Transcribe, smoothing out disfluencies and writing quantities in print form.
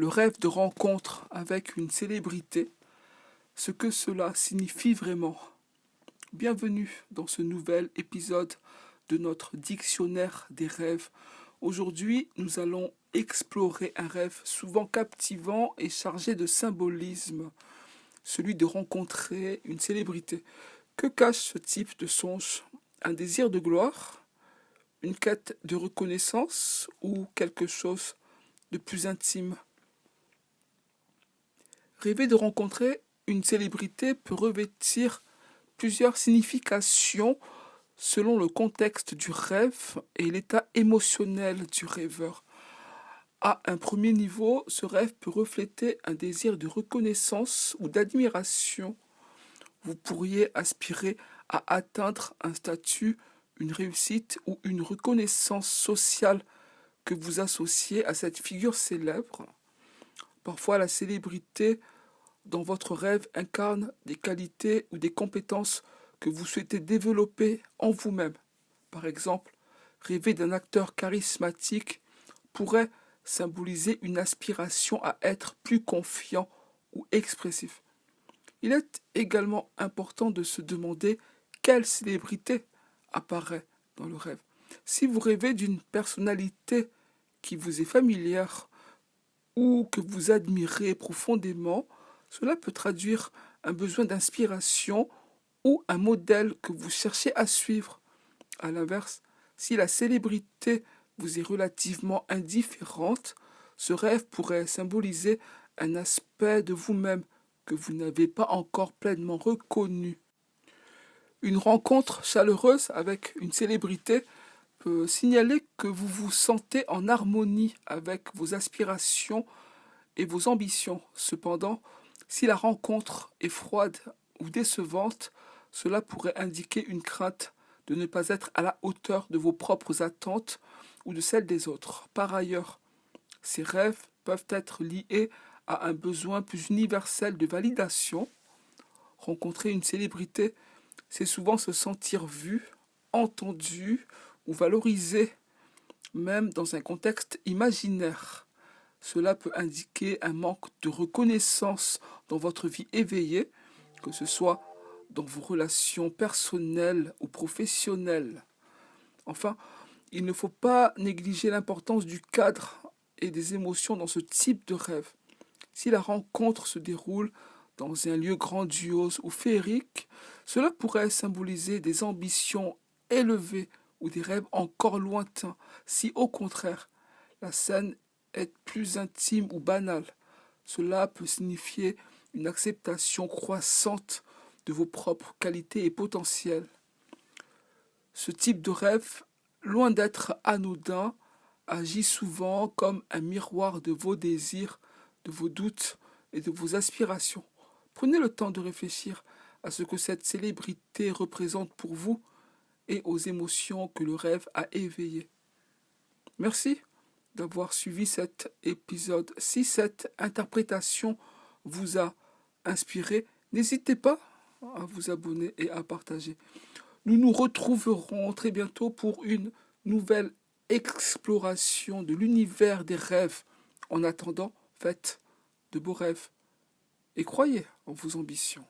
le rêve de rencontre avec une célébrité, ce que cela signifie vraiment. Bienvenue dans ce nouvel épisode de notre dictionnaire des rêves. Aujourd'hui, nous allons explorer un rêve souvent captivant et chargé de symbolisme, celui de rencontrer une célébrité. Que cache ce type de songe? Un désir de gloire, une quête de reconnaissance ou quelque chose de plus intime? Rêver de rencontrer une célébrité peut revêtir plusieurs significations selon le contexte du rêve et l'état émotionnel du rêveur. À un premier niveau, ce rêve peut refléter un désir de reconnaissance ou d'admiration. Vous pourriez aspirer à atteindre un statut, une réussite ou une reconnaissance sociale que vous associez à cette figure célèbre. Parfois, la célébrité dans votre rêve incarne des qualités ou des compétences que vous souhaitez développer en vous-même. Par exemple, rêver d'un acteur charismatique pourrait symboliser une aspiration à être plus confiant ou expressif. Il est également important de se demander quelle célébrité apparaît dans le rêve. Si vous rêvez d'une personnalité qui vous est familière ou que vous admirez profondément, cela peut traduire un besoin d'inspiration ou un modèle que vous cherchez à suivre. À l'inverse, si la célébrité vous est relativement indifférente, ce rêve pourrait symboliser un aspect de vous-même que vous n'avez pas encore pleinement reconnu. Une rencontre chaleureuse avec une célébrité peut signaler que vous vous sentez en harmonie avec vos aspirations et vos ambitions. Cependant, si la rencontre est froide ou décevante, cela pourrait indiquer une crainte de ne pas être à la hauteur de vos propres attentes ou de celles des autres. Par ailleurs, ces rêves peuvent être liés à un besoin plus universel de validation. Rencontrer une célébrité, c'est souvent se sentir vu, entendu ou valorisé, même dans un contexte imaginaire. Cela peut indiquer un manque de reconnaissance dans votre vie éveillée, que ce soit dans vos relations personnelles ou professionnelles. Enfin, il ne faut pas négliger l'importance du cadre et des émotions dans ce type de rêve. Si la rencontre se déroule dans un lieu grandiose ou féerique, cela pourrait symboliser des ambitions élevées ou des rêves encore lointains. Si au contraire, la scène est plus intime ou banale, cela peut signifier une acceptation croissante de vos propres qualités et potentiels. Ce type de rêve, loin d'être anodin, agit souvent comme un miroir de vos désirs, de vos doutes et de vos aspirations. Prenez le temps de réfléchir à ce que cette célébrité représente pour vous et aux émotions que le rêve a éveillées. Merci d'avoir suivi cet épisode. Si cette interprétation vous a inspiré, n'hésitez pas à vous abonner et à partager. Nous nous retrouverons très bientôt pour une nouvelle exploration de l'univers des rêves. En attendant, faites de beaux rêves et croyez en vos ambitions.